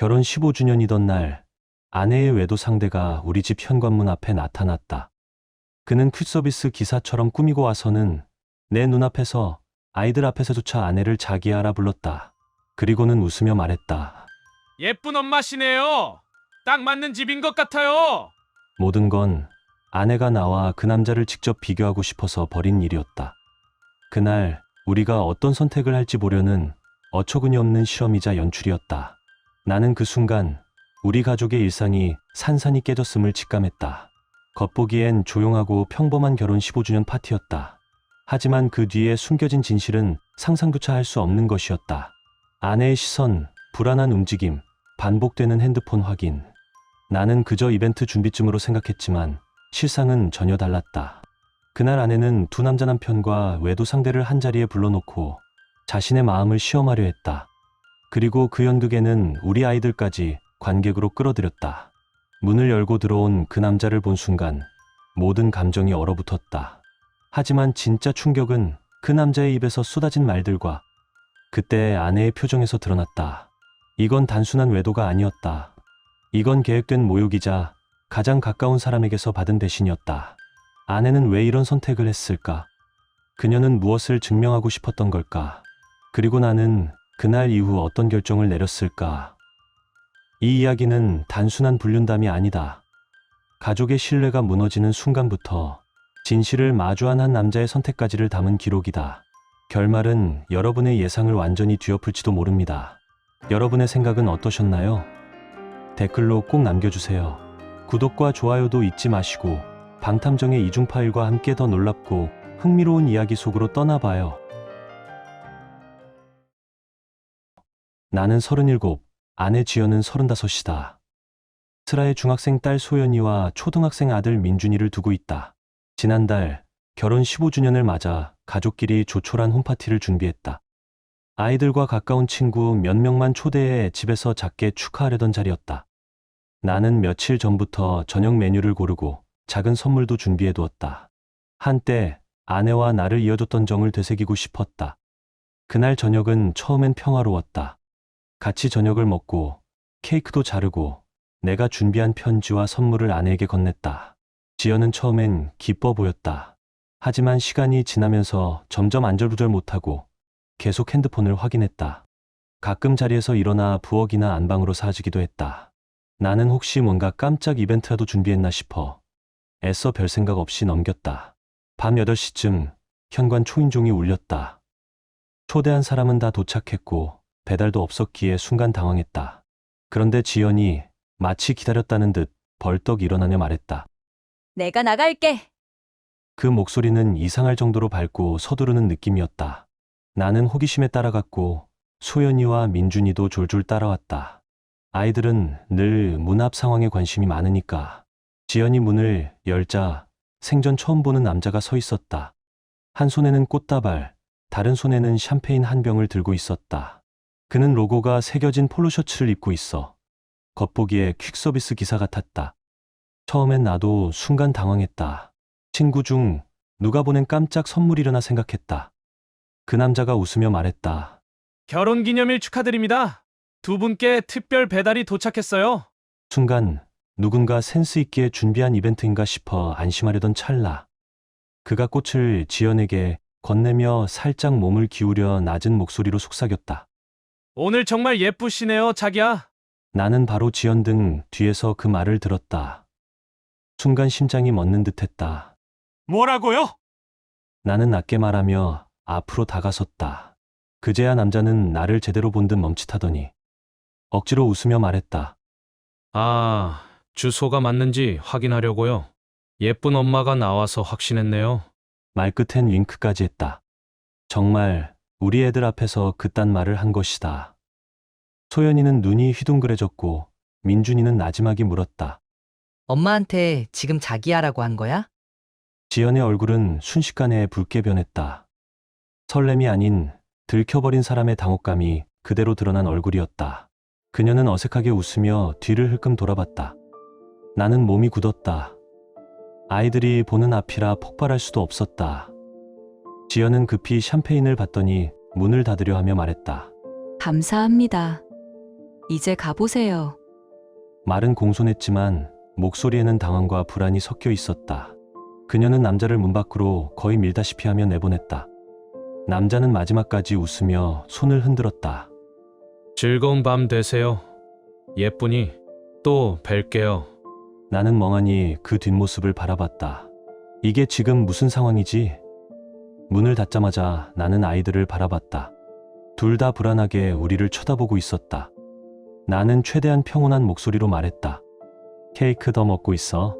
결혼 15주년이던 날 아내의 외도 상대가 우리 집 현관문 앞에 나타났다. 그는 퀵서비스 기사처럼 꾸미고 와서는 내 눈앞에서 아이들 앞에서조차 아내를 자기야라 불렀다. 그리고는 웃으며 말했다. 예쁜 엄마시네요. 딱 맞는 집인 것 같아요. 모든 건 아내가 나와 그 남자를 직접 비교하고 싶어서 벌인 일이었다. 그날 우리가 어떤 선택을 할지 보려는 어처구니 없는 실험이자 연출이었다. 나는 그 순간 우리 가족의 일상이 산산이 깨졌음을 직감했다. 겉보기엔 조용하고 평범한 결혼 15주년 파티였다. 하지만 그 뒤에 숨겨진 진실은 상상조차 할 수 없는 것이었다. 아내의 시선, 불안한 움직임, 반복되는 핸드폰 확인. 나는 그저 이벤트 준비쯤으로 생각했지만 실상은 전혀 달랐다. 그날 아내는 두 남자 남편과 외도 상대를 한자리에 불러놓고 자신의 마음을 시험하려 했다. 그리고 그 연극에는 우리 아이들까지 관객으로 끌어들였다. 문을 열고 들어온 그 남자를 본 순간 모든 감정이 얼어붙었다. 하지만 진짜 충격은 그 남자의 입에서 쏟아진 말들과 그때 아내의 표정에서 드러났다. 이건 단순한 외도가 아니었다. 이건 계획된 모욕이자 가장 가까운 사람에게서 받은 대신이었다. 아내는 왜 이런 선택을 했을까? 그녀는 무엇을 증명하고 싶었던 걸까? 그리고 나는 그날 이후 어떤 결정을 내렸을까? 이 이야기는 단순한 불륜담이 아니다. 가족의 신뢰가 무너지는 순간부터 진실을 마주한 한 남자의 선택까지를 담은 기록이다. 결말은 여러분의 예상을 완전히 뒤엎을지도 모릅니다. 여러분의 생각은 어떠셨나요? 댓글로 꼭 남겨주세요. 구독과 좋아요도 잊지 마시고 방탐정의 이중 파일과 함께 더 놀랍고 흥미로운 이야기 속으로 떠나봐요. 나는 37, 아내 지연은 35이다. 슬아의 중학생 딸 소연이와 초등학생 아들 민준이를 두고 있다. 지난달 결혼 15주년을 맞아 가족끼리 조촐한 홈파티를 준비했다. 아이들과 가까운 친구 몇 명만 초대해 집에서 작게 축하하려던 자리였다. 나는 며칠 전부터 저녁 메뉴를 고르고 작은 선물도 준비해 두었다. 한때 아내와 나를 이어줬던 정을 되새기고 싶었다. 그날 저녁은 처음엔 평화로웠다. 같이 저녁을 먹고 케이크도 자르고 내가 준비한 편지와 선물을 아내에게 건넸다. 지연은 처음엔 기뻐 보였다. 하지만 시간이 지나면서 점점 안절부절 못하고 계속 핸드폰을 확인했다. 가끔 자리에서 일어나 부엌이나 안방으로 사라지기도 했다. 나는 혹시 뭔가 깜짝 이벤트라도 준비했나 싶어 애써 별 생각 없이 넘겼다. 밤 8시쯤 현관 초인종이 울렸다. 초대한 사람은 다 도착했고 배달도 없었기에 순간 당황했다. 그런데 지연이 마치 기다렸다는 듯 벌떡 일어나며 말했다. 내가 나갈게. 그 목소리는 이상할 정도로 밝고 서두르는 느낌이었다. 나는 호기심에 따라갔고 소연이와 민준이도 졸졸 따라왔다. 아이들은 늘 문 앞 상황에 관심이 많으니까. 지연이 문을 열자 생전 처음 보는 남자가 서 있었다. 한 손에는 꽃다발, 다른 손에는 샴페인 한 병을 들고 있었다. 그는 로고가 새겨진 폴로 셔츠를 입고 있어 겉보기에 퀵서비스 기사 같았다. 처음엔 나도 순간 당황했다. 친구 중 누가 보낸 깜짝 선물이려나 생각했다. 그 남자가 웃으며 말했다. 결혼기념일 축하드립니다. 두 분께 특별 배달이 도착했어요. 순간 누군가 센스 있게 준비한 이벤트인가 싶어 안심하려던 찰나. 그가 꽃을 지연에게 건네며 살짝 몸을 기울여 낮은 목소리로 속삭였다. 오늘 정말 예쁘시네요, 자기야. 나는 바로 지연 등 뒤에서 그 말을 들었다. 순간 심장이 멎는 듯했다. 뭐라고요? 나는 낮게 말하며 앞으로 다가섰다. 그제야 남자는 나를 제대로 본 듯 멈칫하더니 억지로 웃으며 말했다. 아, 주소가 맞는지 확인하려고요. 예쁜 엄마가 나와서 확신했네요. 말끝엔 윙크까지 했다. 정말 우리 애들 앞에서 그딴 말을 한 것이다. 소연이는 눈이 휘둥그레졌고 민준이는 나지막이 물었다. 엄마한테 지금 자기야라고 한 거야? 지연의 얼굴은 순식간에 붉게 변했다. 설렘이 아닌 들켜버린 사람의 당혹감이 그대로 드러난 얼굴이었다. 그녀는 어색하게 웃으며 뒤를 흘끔 돌아봤다. 나는 몸이 굳었다. 아이들이 보는 앞이라 폭발할 수도 없었다. 지연은 급히 샴페인을 받더니 문을 닫으려 하며 말했다. 감사합니다. 이제 가보세요. 말은 공손했지만 목소리에는 당황과 불안이 섞여 있었다. 그녀는 남자를 문 밖으로 거의 밀다시피 하며 내보냈다. 남자는 마지막까지 웃으며 손을 흔들었다. 즐거운 밤 되세요. 예쁘니 또 뵐게요. 나는 멍하니 그 뒷모습을 바라봤다. 이게 지금 무슨 상황이지? 문을 닫자마자 나는 아이들을 바라봤다. 둘 다 불안하게 우리를 쳐다보고 있었다. 나는 최대한 평온한 목소리로 말했다. 케이크 더 먹고 있어.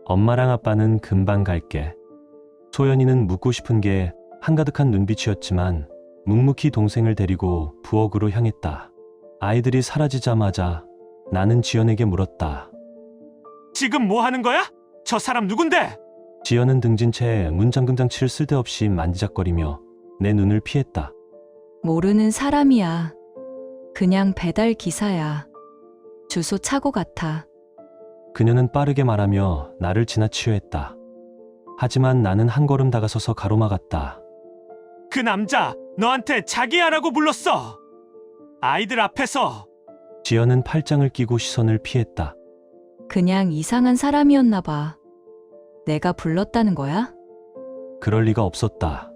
엄마랑 아빠는 금방 갈게. 소연이는 묻고 싶은 게 한가득한 눈빛이었지만 묵묵히 동생을 데리고 부엌으로 향했다. 아이들이 사라지자마자 나는 지연에게 물었다. 지금 뭐 하는 거야? 저 사람 누군데? 지연은 등진 채 문잠금 장치를 쓸데없이 만지작거리며 내 눈을 피했다. 모르는 사람이야. 그냥 배달 기사야. 주소 차고 같아. 그녀는 빠르게 말하며 나를 지나치려 했다. 하지만 나는 한 걸음 다가서서 가로막았다. 그 남자 너한테 자기야라고 불렀어. 아이들 앞에서. 지연은 팔짱을 끼고 시선을 피했다. 그냥 이상한 사람이었나 봐. 내가 불렀다는 거야? 그럴 리가 없었다.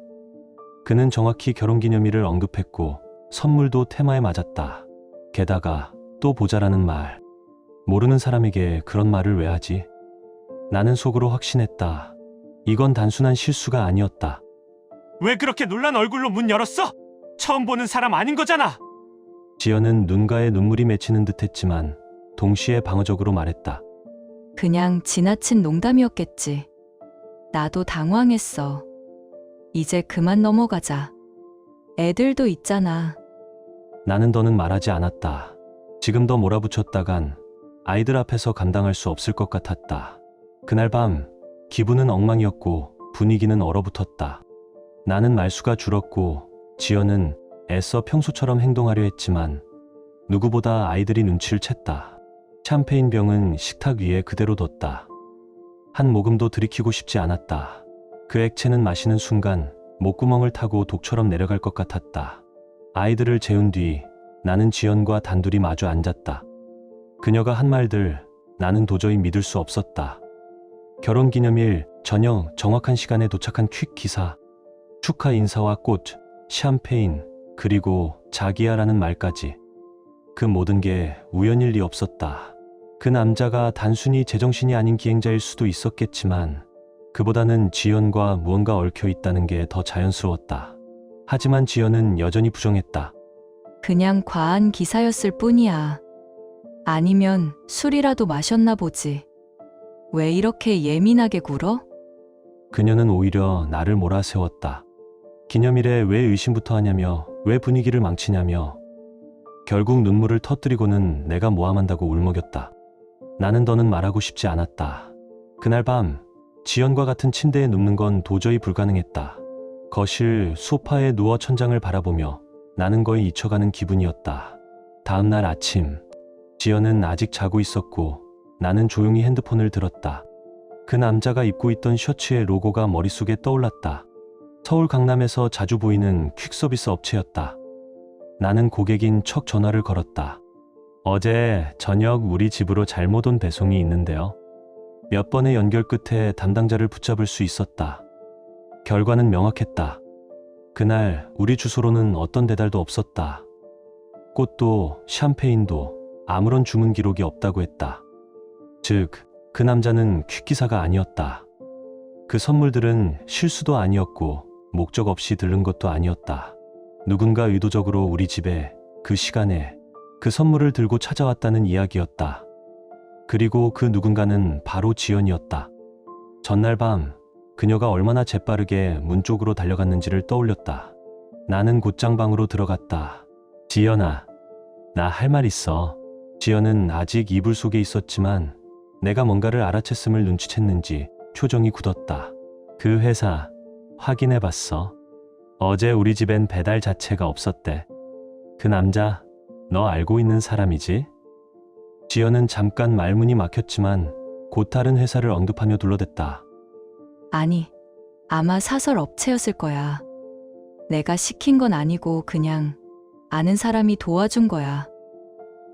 그는 정확히 결혼기념일을 언급했고 선물도 테마에 맞았다. 게다가 또 보자라는 말. 모르는 사람에게 그런 말을 왜 하지? 나는 속으로 확신했다. 이건 단순한 실수가 아니었다. 왜 그렇게 놀란 얼굴로 문 열었어? 처음 보는 사람 아닌 거잖아. 지연은 눈가에 눈물이 맺히는 듯했지만 동시에 방어적으로 말했다. 그냥 지나친 농담이었겠지. 나도 당황했어. 이제 그만 넘어가자. 애들도 있잖아. 나는 더는 말하지 않았다. 지금 더 몰아붙였다간 아이들 앞에서 감당할 수 없을 것 같았다. 그날 밤 기분은 엉망이었고 분위기는 얼어붙었다. 나는 말수가 줄었고 지연은 애써 평소처럼 행동하려 했지만 누구보다 아이들이 눈치를 챘다. 샴페인 병은 식탁 위에 그대로 뒀다. 한 모금도 들이키고 싶지 않았다. 그 액체는 마시는 순간 목구멍을 타고 독처럼 내려갈 것 같았다. 아이들을 재운 뒤 나는 지연과 단둘이 마주 앉았다. 그녀가 한 말들 나는 도저히 믿을 수 없었다. 결혼기념일 저녁 정확한 시간에 도착한 퀵 기사, 축하 인사와 꽃, 샴페인, 그리고 자기야라는 말까지. 그 모든 게 우연일 리 없었다. 그 남자가 단순히 제정신이 아닌 기행자일 수도 있었겠지만 그보다는 지연과 무언가 얽혀 있다는 게 더 자연스러웠다. 하지만 지연은 여전히 부정했다. 그냥 과한 기사였을 뿐이야. 아니면 술이라도 마셨나 보지. 왜 이렇게 예민하게 굴어? 그녀는 오히려 나를 몰아세웠다. 기념일에 왜 의심부터 하냐며, 왜 분위기를 망치냐며. 결국 눈물을 터뜨리고는 내가 모함한다고 울먹였다. 나는 더는 말하고 싶지 않았다. 그날 밤 지연과 같은 침대에 눕는 건 도저히 불가능했다. 거실 소파에 누워 천장을 바라보며 나는 거의 잊혀가는 기분이었다. 다음 날 아침 지연은 아직 자고 있었고 나는 조용히 핸드폰을 들었다. 그 남자가 입고 있던 셔츠의 로고가 머릿속에 떠올랐다. 서울 강남에서 자주 보이는 퀵서비스 업체였다. 나는 고객인 척 전화를 걸었다. 어제 저녁 우리 집으로 잘못 온 배송이 있는데요. 몇 번의 연결 끝에 담당자를 붙잡을 수 있었다. 결과는 명확했다. 그날 우리 주소로는 어떤 배달도 없었다. 꽃도 샴페인도 아무런 주문 기록이 없다고 했다. 즉, 그 남자는 퀵기사가 아니었다. 그 선물들은 실수도 아니었고 목적 없이 들른 것도 아니었다. 누군가 의도적으로 우리 집에 그 시간에 그 선물을 들고 찾아왔다는 이야기였다. 그리고 그 누군가는 바로 지연이었다. 전날 밤 그녀가 얼마나 재빠르게 문 쪽으로 달려갔는지를 떠올렸다. 나는 곧장 방으로 들어갔다. 지연아, 나 할 말 있어. 지연은 아직 이불 속에 있었지만 내가 뭔가를 알아챘음을 눈치챘는지 표정이 굳었다. 그 회사 확인해봤어. 어제 우리 집엔 배달 자체가 없었대. 그 남자 너 알고 있는 사람이지? 지연은 잠깐 말문이 막혔지만 곧 다른 회사를 언급하며 둘러댔다. 아니, 아마 사설 업체였을 거야. 내가 시킨 건 아니고 그냥 아는 사람이 도와준 거야.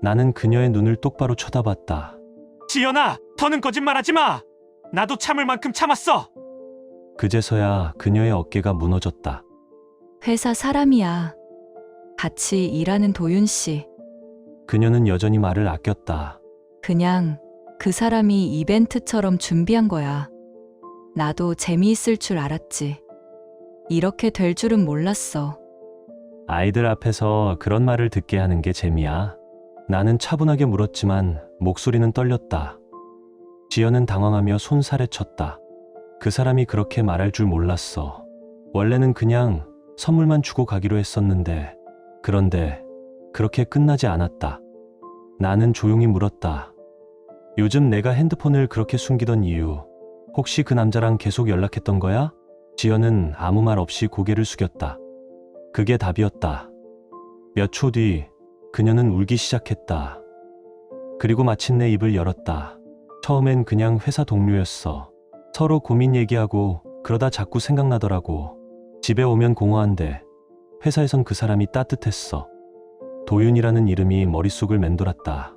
나는 그녀의 눈을 똑바로 쳐다봤다. 지연아, 더는 거짓말하지 마. 나도 참을 만큼 참았어. 그제서야 그녀의 어깨가 무너졌다. 회사 사람이야. 같이 일하는 도윤 씨. 그녀는 여전히 말을 아꼈다. 그냥 그 사람이 이벤트처럼 준비한 거야. 나도 재미있을 줄 알았지. 이렇게 될 줄은 몰랐어. 아이들 앞에서 그런 말을 듣게 하는 게 재미야. 나는 차분하게 물었지만 목소리는 떨렸다. 지연은 당황하며 손살에 쳤다. 그 사람이 그렇게 말할 줄 몰랐어. 원래는 그냥 선물만 주고 가기로 했었는데, 그런데 그렇게 끝나지 않았다. 나는 조용히 물었다. 요즘 내가 핸드폰을 그렇게 숨기던 이유, 혹시 그 남자랑 계속 연락했던 거야? 지연은 아무 말 없이 고개를 숙였다. 그게 답이었다. 몇 초 뒤 그녀는 울기 시작했다. 그리고 마침내 입을 열었다. 처음엔 그냥 회사 동료였어. 서로 고민 얘기하고 그러다 자꾸 생각나더라고. 집에 오면 공허한데 회사에선 그 사람이 따뜻했어. 도윤이라는 이름이 머릿속을 맴돌았다.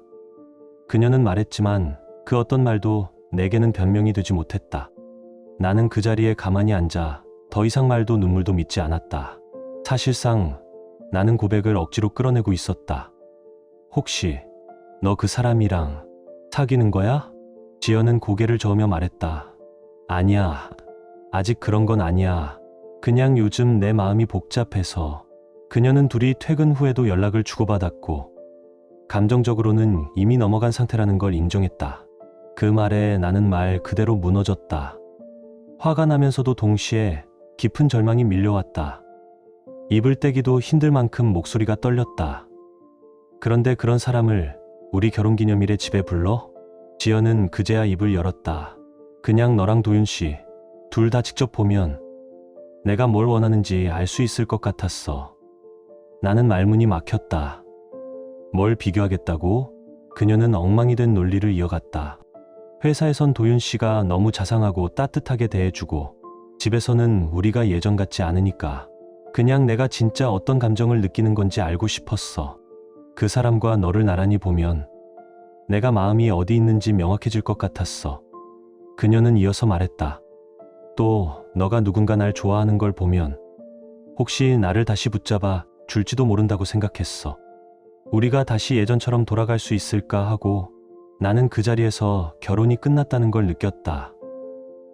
그녀는 말했지만 그 어떤 말도 내게는 변명이 되지 못했다. 나는 그 자리에 가만히 앉아 더 이상 말도 눈물도 믿지 않았다. 사실상 나는 고백을 억지로 끌어내고 있었다. 혹시 너 그 사람이랑 사귀는 거야? 지연은 고개를 저으며 말했다. 아니야. 아직 그런 건 아니야. 그냥 요즘 내 마음이 복잡해서. 그녀는 둘이 퇴근 후에도 연락을 주고받았고 감정적으로는 이미 넘어간 상태라는 걸 인정했다. 그 말에 나는 말 그대로 무너졌다. 화가 나면서도 동시에 깊은 절망이 밀려왔다. 입을 떼기도 힘들 만큼 목소리가 떨렸다. 그런데 그런 사람을 우리 결혼기념일에 집에 불러? 지연은 그제야 입을 열었다. 그냥 너랑 도윤 씨 둘 다 직접 보면 내가 뭘 원하는지 알 수 있을 것 같았어. 나는 말문이 막혔다. 뭘 비교하겠다고? 그녀는 엉망이 된 논리를 이어갔다. 회사에선 도윤 씨가 너무 자상하고 따뜻하게 대해주고 집에서는 우리가 예전 같지 않으니까 그냥 내가 진짜 어떤 감정을 느끼는 건지 알고 싶었어. 그 사람과 너를 나란히 보면 내가 마음이 어디 있는지 명확해질 것 같았어. 그녀는 이어서 말했다. 또 너가 누군가 날 좋아하는 걸 보면 혹시 나를 다시 붙잡아 줄지도 모른다고 생각했어. 우리가 다시 예전처럼 돌아갈 수 있을까 하고 나는 그 자리에서 결혼이 끝났다는 걸 느꼈다.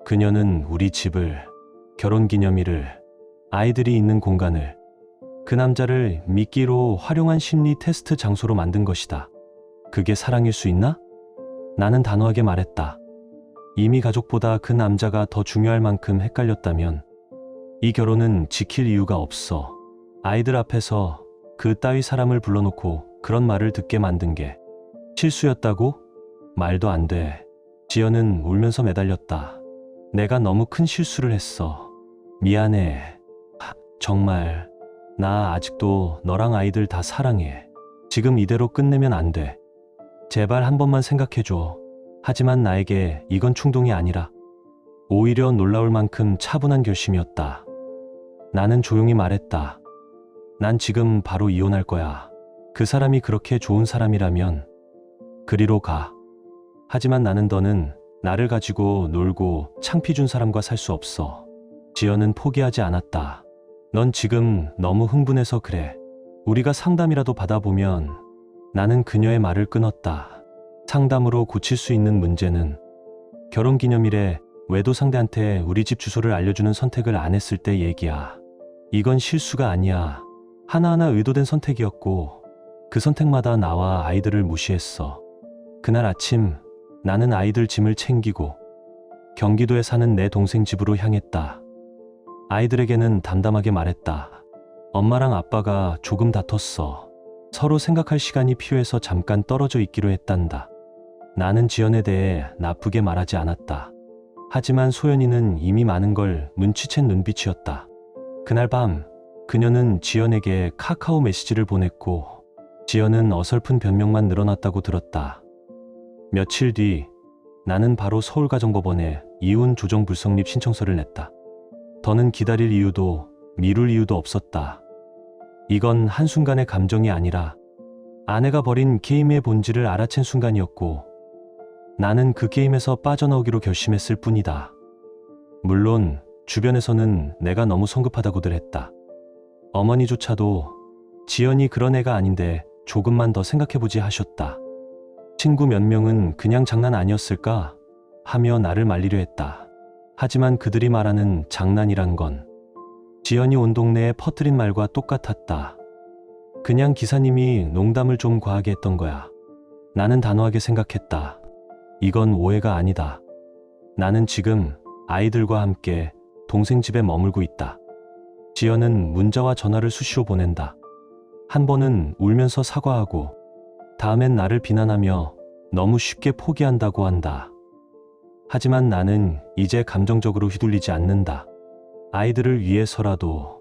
그녀는 우리 집을, 결혼기념일을, 아이들이 있는 공간을, 그 남자를 미끼로 활용한 심리 테스트 장소로 만든 것이다. 그게 사랑일 수 있나? 나는 단호하게 말했다. 이미 가족보다 그 남자가 더 중요할 만큼 헷갈렸다면 이 결혼은 지킬 이유가 없어. 아이들 앞에서 그 따위 사람을 불러놓고 그런 말을 듣게 만든 게 실수였다고? 말도 안 돼. 지연은 울면서 매달렸다. 내가 너무 큰 실수를 했어. 미안해. 정말 나 아직도 너랑 아이들 다 사랑해. 지금 이대로 끝내면 안 돼. 제발 한 번만 생각해줘. 하지만 나에게 이건 충동이 아니라 오히려 놀라울 만큼 차분한 결심이었다. 나는 조용히 말했다. 난 지금 바로 이혼할 거야. 그 사람이 그렇게 좋은 사람이라면 그리로 가. 하지만 나는 더는 나를 가지고 놀고 창피 준 사람과 살 수 없어. 지연은 포기하지 않았다. 넌 지금 너무 흥분해서 그래. 우리가 상담이라도 받아보면. 나는 그녀의 말을 끊었다. 상담으로 고칠 수 있는 문제는 결혼기념일에 외도 상대한테 우리 집 주소를 알려주는 선택을 안 했을 때 얘기야. 이건 실수가 아니야. 하나하나 의도된 선택이었고 그 선택마다 나와 아이들을 무시했어. 그날 아침 나는 아이들 짐을 챙기고 경기도에 사는 내 동생 집으로 향했다. 아이들에게는 담담하게 말했다. 엄마랑 아빠가 조금 다퉜어. 서로 생각할 시간이 필요해서 잠깐 떨어져 있기로 했단다. 나는 지연에 대해 나쁘게 말하지 않았다. 하지만 소연이는 이미 많은 걸 눈치챈 눈빛이었다. 그날 밤 그녀는 지연에게 카카오 메시지를 보냈고 지연은 어설픈 변명만 늘어났다고 들었다. 며칠 뒤 나는 바로 서울가정법원에 이혼 조정 불성립 신청서를 냈다. 더는 기다릴 이유도 미룰 이유도 없었다. 이건 한순간의 감정이 아니라 아내가 벌인 게임의 본질을 알아챈 순간이었고 나는 그 게임에서 빠져나오기로 결심했을 뿐이다. 물론 주변에서는 내가 너무 성급하다고들 했다. 어머니조차도 지연이 그런 애가 아닌데 조금만 더 생각해보지 하셨다. 친구 몇 명은 그냥 장난 아니었을까 하며 나를 말리려 했다. 하지만 그들이 말하는 장난이란 건 지연이 온 동네에 퍼뜨린 말과 똑같았다. 그냥 기사님이 농담을 좀 과하게 했던 거야. 나는 단호하게 생각했다. 이건 오해가 아니다. 나는 지금 아이들과 함께 동생 집에 머물고 있다. 지연은 문자와 전화를 수시로 보낸다. 한 번은 울면서 사과하고 다음엔 나를 비난하며 너무 쉽게 포기한다고 한다. 하지만 나는 이제 감정적으로 휘둘리지 않는다. 아이들을 위해서라도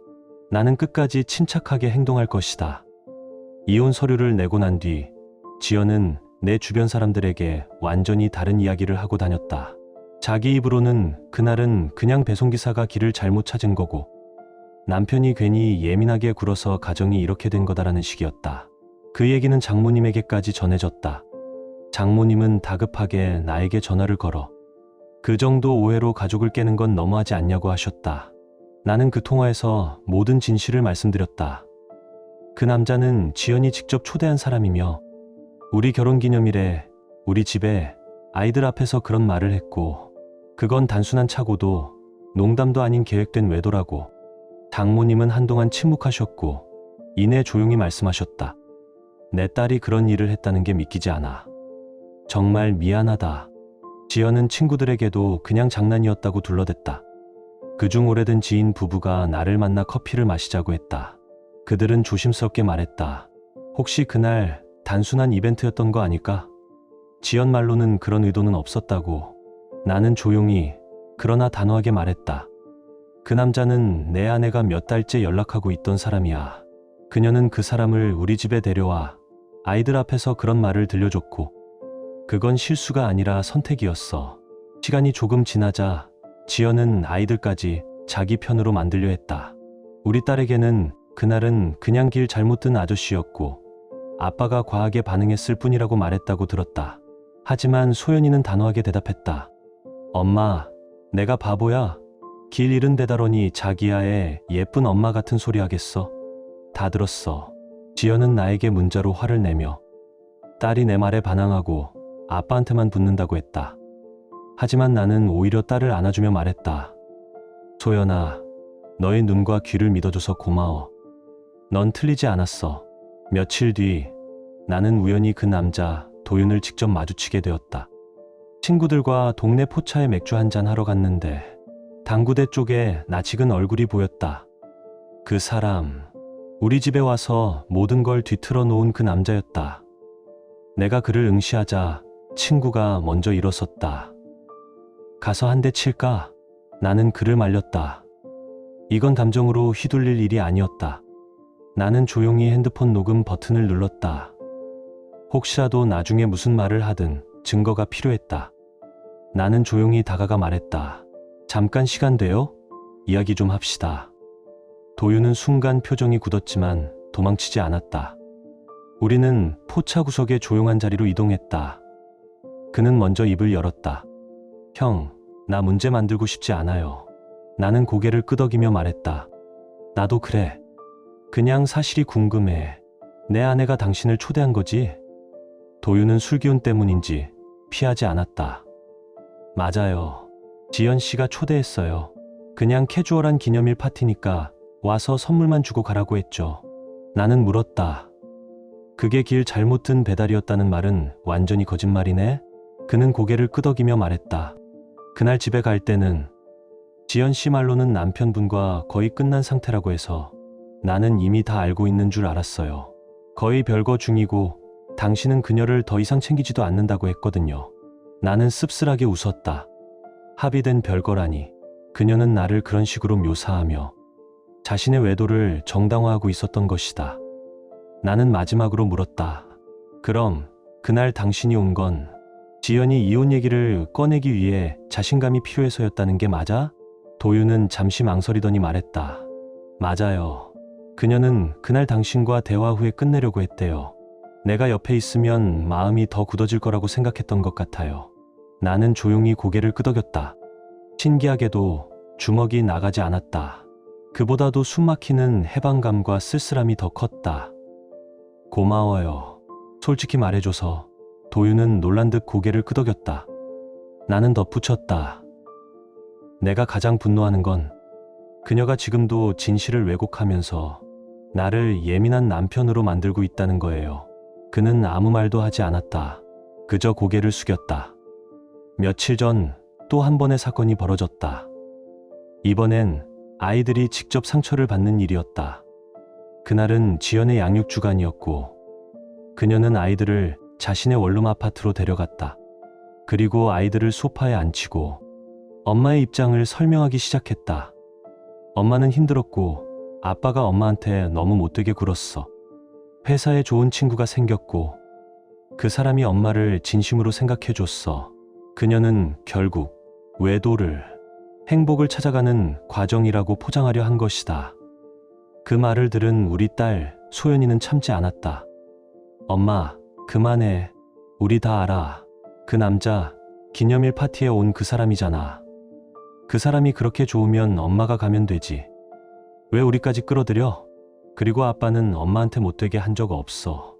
나는 끝까지 침착하게 행동할 것이다. 이혼 서류를 내고 난 뒤 지연은 내 주변 사람들에게 완전히 다른 이야기를 하고 다녔다. 자기 입으로는 그날은 그냥 배송기사가 길을 잘못 찾은 거고 남편이 괜히 예민하게 굴어서 가정이 이렇게 된 거다라는 식이었다. 그 얘기는 장모님에게까지 전해졌다. 장모님은 다급하게 나에게 전화를 걸어 그 정도 오해로 가족을 깨는 건 너무하지 않냐고 하셨다. 나는 그 통화에서 모든 진실을 말씀드렸다. 그 남자는 지연이 직접 초대한 사람이며 우리 결혼기념일에 우리 집에 아이들 앞에서 그런 말을 했고 그건 단순한 착오도 농담도 아닌 계획된 외도라고. 장모님은 한동안 침묵하셨고 이내 조용히 말씀하셨다. 내 딸이 그런 일을 했다는 게 믿기지 않아. 정말 미안하다. 지연은 친구들에게도 그냥 장난이었다고 둘러댔다. 그중 오래된 지인 부부가 나를 만나 커피를 마시자고 했다. 그들은 조심스럽게 말했다. 혹시 그날 단순한 이벤트였던 거 아닐까? 지연 말로는 그런 의도는 없었다고. 나는 조용히 그러나 단호하게 말했다. 그 남자는 내 아내가 몇 달째 연락하고 있던 사람이야. 그녀는 그 사람을 우리 집에 데려와 아이들 앞에서 그런 말을 들려줬고 그건 실수가 아니라 선택이었어. 시간이 조금 지나자 지연은 아이들까지 자기 편으로 만들려 했다. 우리 딸에게는 그날은 그냥 길 잘못 든 아저씨였고 아빠가 과하게 반응했을 뿐이라고 말했다고 들었다. 하지만 소연이는 단호하게 대답했다. 엄마, 내가 바보야? 길 잃은 데다러니 자기야의 예쁜 엄마 같은 소리 하겠어? 다 들었어. 지연은 나에게 문자로 화를 내며 딸이 내 말에 반항하고 아빠한테만 붙는다고 했다. 하지만 나는 오히려 딸을 안아주며 말했다. 소연아, 너의 눈과 귀를 믿어줘서 고마워. 넌 틀리지 않았어. 며칠 뒤 나는 우연히 그 남자 도윤을 직접 마주치게 되었다. 친구들과 동네 포차에 맥주 한잔 하러 갔는데 당구대 쪽에 낯익은 얼굴이 보였다. 그 사람, 우리 집에 와서 모든 걸 뒤틀어 놓은 그 남자였다. 내가 그를 응시하자 친구가 먼저 일어섰다. 가서 한 대 칠까? 나는 그를 말렸다. 이건 감정으로 휘둘릴 일이 아니었다. 나는 조용히 핸드폰 녹음 버튼을 눌렀다. 혹시라도 나중에 무슨 말을 하든 증거가 필요했다. 나는 조용히 다가가 말했다. 잠깐 시간 돼요? 이야기 좀 합시다. 도윤은 순간 표정이 굳었지만 도망치지 않았다. 우리는 포차 구석의 조용한 자리로 이동했다. 그는 먼저 입을 열었다. 형, 나 문제 만들고 싶지 않아요. 나는 고개를 끄덕이며 말했다. 나도 그래. 그냥 사실이 궁금해. 내 아내가 당신을 초대한 거지? 도윤은 술기운 때문인지 피하지 않았다. 맞아요. 지연 씨가 초대했어요. 그냥 캐주얼한 기념일 파티니까 와서 선물만 주고 가라고 했죠. 나는 물었다. 그게 길 잘못 든 배달이었다는 말은 완전히 거짓말이네? 그는 고개를 끄덕이며 말했다. 그날 집에 갈 때는 지연 씨 말로는 남편분과 거의 끝난 상태라고 해서 나는 이미 다 알고 있는 줄 알았어요. 거의 별거 중이고 당신은 그녀를 더 이상 챙기지도 않는다고 했거든요. 나는 씁쓸하게 웃었다. 합의된 별거라니. 그녀는 나를 그런 식으로 묘사하며 자신의 외도를 정당화하고 있었던 것이다. 나는 마지막으로 물었다. 그럼 그날 당신이 온 건 지연이 이혼 얘기를 꺼내기 위해 자신감이 필요해서였다는 게 맞아? 도윤은 잠시 망설이더니 말했다. 맞아요. 그녀는 그날 당신과 대화 후에 끝내려고 했대요. 내가 옆에 있으면 마음이 더 굳어질 거라고 생각했던 것 같아요. 나는 조용히 고개를 끄덕였다. 신기하게도 주먹이 나가지 않았다. 그보다도 숨막히는 해방감과 쓸쓸함이 더 컸다. 고마워요. 솔직히 말해줘서. 도윤은 놀란 듯 고개를 끄덕였다. 나는 덧붙였다. 내가 가장 분노하는 건 그녀가 지금도 진실을 왜곡하면서 나를 예민한 남편으로 만들고 있다는 거예요. 그는 아무 말도 하지 않았다. 그저 고개를 숙였다. 며칠 전 또 한 번의 사건이 벌어졌다. 이번엔 아이들이 직접 상처를 받는 일이었다. 그날은 지연의 양육 주간이었고 그녀는 아이들을 자신의 원룸 아파트로 데려갔다. 그리고 아이들을 소파에 앉히고 엄마의 입장을 설명하기 시작했다. 엄마는 힘들었고 아빠가 엄마한테 너무 못되게 굴었어. 회사에 좋은 친구가 생겼고 그 사람이 엄마를 진심으로 생각해줬어. 그녀는 결국 외도를 행복을 찾아가는 과정이라고 포장하려 한 것이다. 그 말을 들은 우리 딸 소연이는 참지 않았다. 엄마, 그만해. 우리 다 알아. 그 남자 기념일 파티에 온 그 사람이잖아. 그 사람이 그렇게 좋으면 엄마가 가면 되지. 왜 우리까지 끌어들여? 그리고 아빠는 엄마한테 못되게 한 적 없어.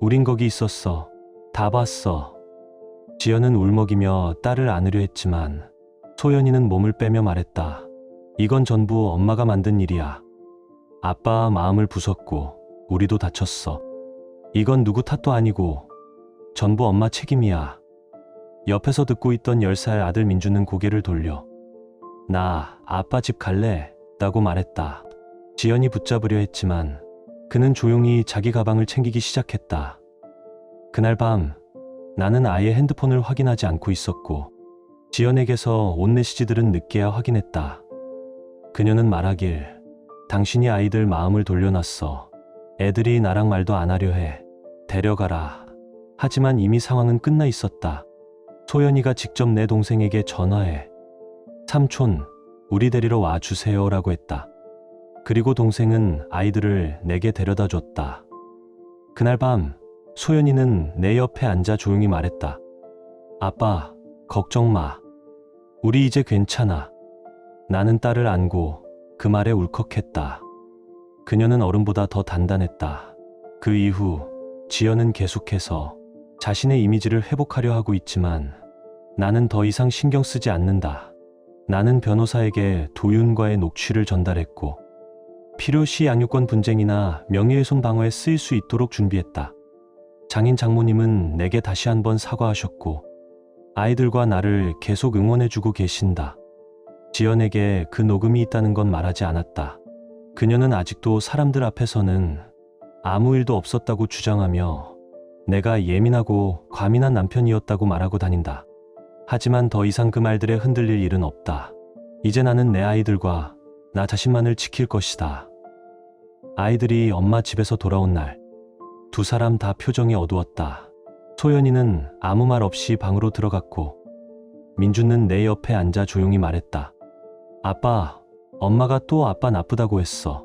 우린 거기 있었어. 다 봤어. 지연은 울먹이며 딸을 안으려 했지만 소연이는 몸을 빼며 말했다. 이건 전부 엄마가 만든 일이야. 아빠 마음을 부쉈고 우리도 다쳤어. 이건 누구 탓도 아니고 전부 엄마 책임이야. 옆에서 듣고 있던 10살 아들 민주는 고개를 돌려 나 아빠 집 갈래? 라고 말했다. 지연이 붙잡으려 했지만 그는 조용히 자기 가방을 챙기기 시작했다. 그날 밤 나는 아예 핸드폰을 확인하지 않고 있었고 지연에게서 온 메시지들은 늦게야 확인했다. 그녀는 말하길 당신이 아이들 마음을 돌려놨어. 애들이 나랑 말도 안 하려 해. 데려가라. 하지만 이미 상황은 끝나 있었다. 소연이가 직접 내 동생에게 전화해 삼촌, 우리 데리러 와주세요 라고 했다. 그리고 동생은 아이들을 내게 데려다 줬다. 그날 밤 소연이는 내 옆에 앉아 조용히 말했다. 아빠, 걱정 마. 우리 이제 괜찮아. 나는 딸을 안고 그 말에 울컥했다. 그녀는 어른보다 더 단단했다. 그 이후 지연은 계속해서 자신의 이미지를 회복하려 하고 있지만 나는 더 이상 신경 쓰지 않는다. 나는 변호사에게 도윤과의 녹취를 전달했고 필요시 양육권 분쟁이나 명예훼손 방어에 쓰일 수 있도록 준비했다. 장인 장모님은 내게 다시 한번 사과하셨고 아이들과 나를 계속 응원해주고 계신다. 지연에게 그 녹음이 있다는 건 말하지 않았다. 그녀는 아직도 사람들 앞에서는 아무 일도 없었다고 주장하며 내가 예민하고 과민한 남편이었다고 말하고 다닌다. 하지만 더 이상 그 말들에 흔들릴 일은 없다. 이제 나는 내 아이들과 나 자신만을 지킬 것이다. 아이들이 엄마 집에서 돌아온 날, 두 사람 다 표정이 어두웠다. 소연이는 아무 말 없이 방으로 들어갔고 민주는 내 옆에 앉아 조용히 말했다. 아빠, 엄마가 또 아빠 나쁘다고 했어.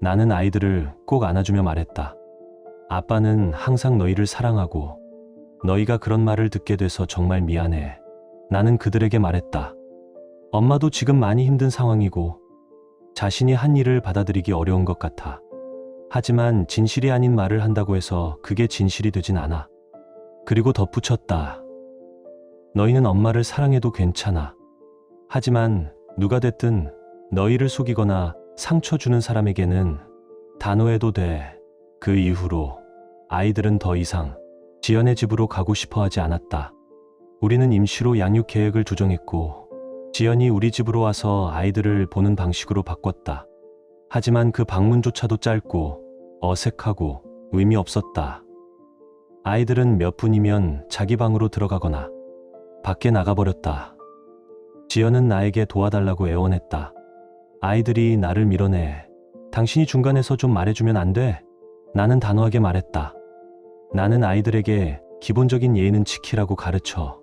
나는 아이들을 꼭 안아주며 말했다. 아빠는 항상 너희를 사랑하고 너희가 그런 말을 듣게 돼서 정말 미안해. 나는 그들에게 말했다. 엄마도 지금 많이 힘든 상황이고 자신이 한 일을 받아들이기 어려운 것 같아. 하지만 진실이 아닌 말을 한다고 해서 그게 진실이 되진 않아. 그리고 덧붙였다. 너희는 엄마를 사랑해도 괜찮아. 하지만 누가 됐든 너희를 속이거나 상처 주는 사람에게는 단호해도 돼. 그 이후로 아이들은 더 이상 지연의 집으로 가고 싶어 하지 않았다. 우리는 임시로 양육 계획을 조정했고 지연이 우리 집으로 와서 아이들을 보는 방식으로 바꿨다. 하지만 그 방문조차도 짧고 어색하고 의미 없었다. 아이들은 몇 분이면 자기 방으로 들어가거나 밖에 나가버렸다. 지연은 나에게 도와달라고 애원했다. 아이들이 나를 밀어내. 당신이 중간에서 좀 말해주면 안 돼? 나는 단호하게 말했다. 나는 아이들에게 기본적인 예의는 지키라고 가르쳐.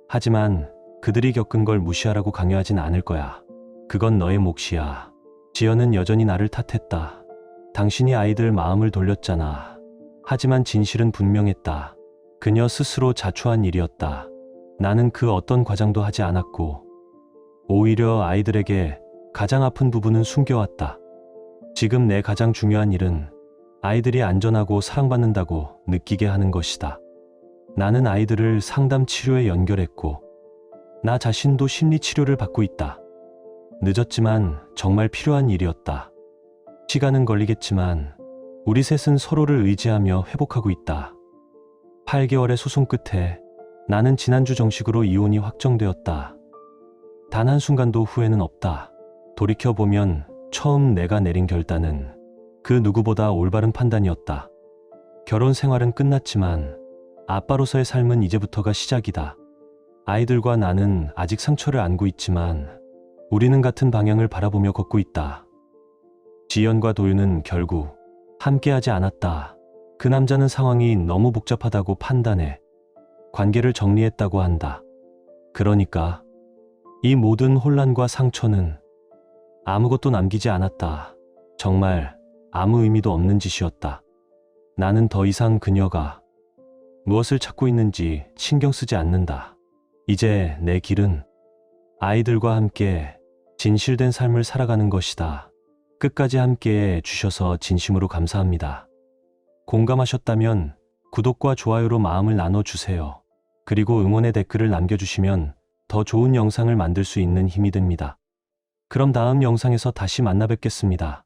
하지만 그들이 겪은 걸 무시하라고 강요하진 않을 거야. 그건 너의 몫이야. 지연은 여전히 나를 탓했다. 당신이 아이들 마음을 돌렸잖아. 하지만 진실은 분명했다. 그녀 스스로 자초한 일이었다. 나는 그 어떤 과장도 하지 않았고, 오히려 아이들에게 가장 아픈 부분은 숨겨왔다. 지금 내 가장 중요한 일은 아이들이 안전하고 사랑받는다고 느끼게 하는 것이다. 나는 아이들을 상담 치료에 연결했고, 나 자신도 심리 치료를 받고 있다. 늦었지만 정말 필요한 일이었다. 시간은 걸리겠지만 우리 셋은 서로를 의지하며 회복하고 있다. 8개월의 소송 끝에 나는 지난주 정식으로 이혼이 확정되었다. 단 한순간도 후회는 없다. 돌이켜보면 처음 내가 내린 결단은 그 누구보다 올바른 판단이었다. 결혼 생활은 끝났지만 아빠로서의 삶은 이제부터가 시작이다. 아이들과 나는 아직 상처를 안고 있지만 우리는 같은 방향을 바라보며 걷고 있다. 지연과 도윤은 결국 함께하지 않았다. 그 남자는 상황이 너무 복잡하다고 판단해 관계를 정리했다고 한다. 그러니까 이 모든 혼란과 상처는 아무것도 남기지 않았다. 정말 아무 의미도 없는 짓이었다. 나는 더 이상 그녀가 무엇을 찾고 있는지 신경 쓰지 않는다. 이제 내 길은 아이들과 함께 진실된 삶을 살아가는 것이다. 끝까지 함께해 주셔서 진심으로 감사합니다. 공감하셨다면 구독과 좋아요로 마음을 나눠주세요. 그리고 응원의 댓글을 남겨주시면 더 좋은 영상을 만들 수 있는 힘이 됩니다. 그럼 다음 영상에서 다시 만나 뵙겠습니다.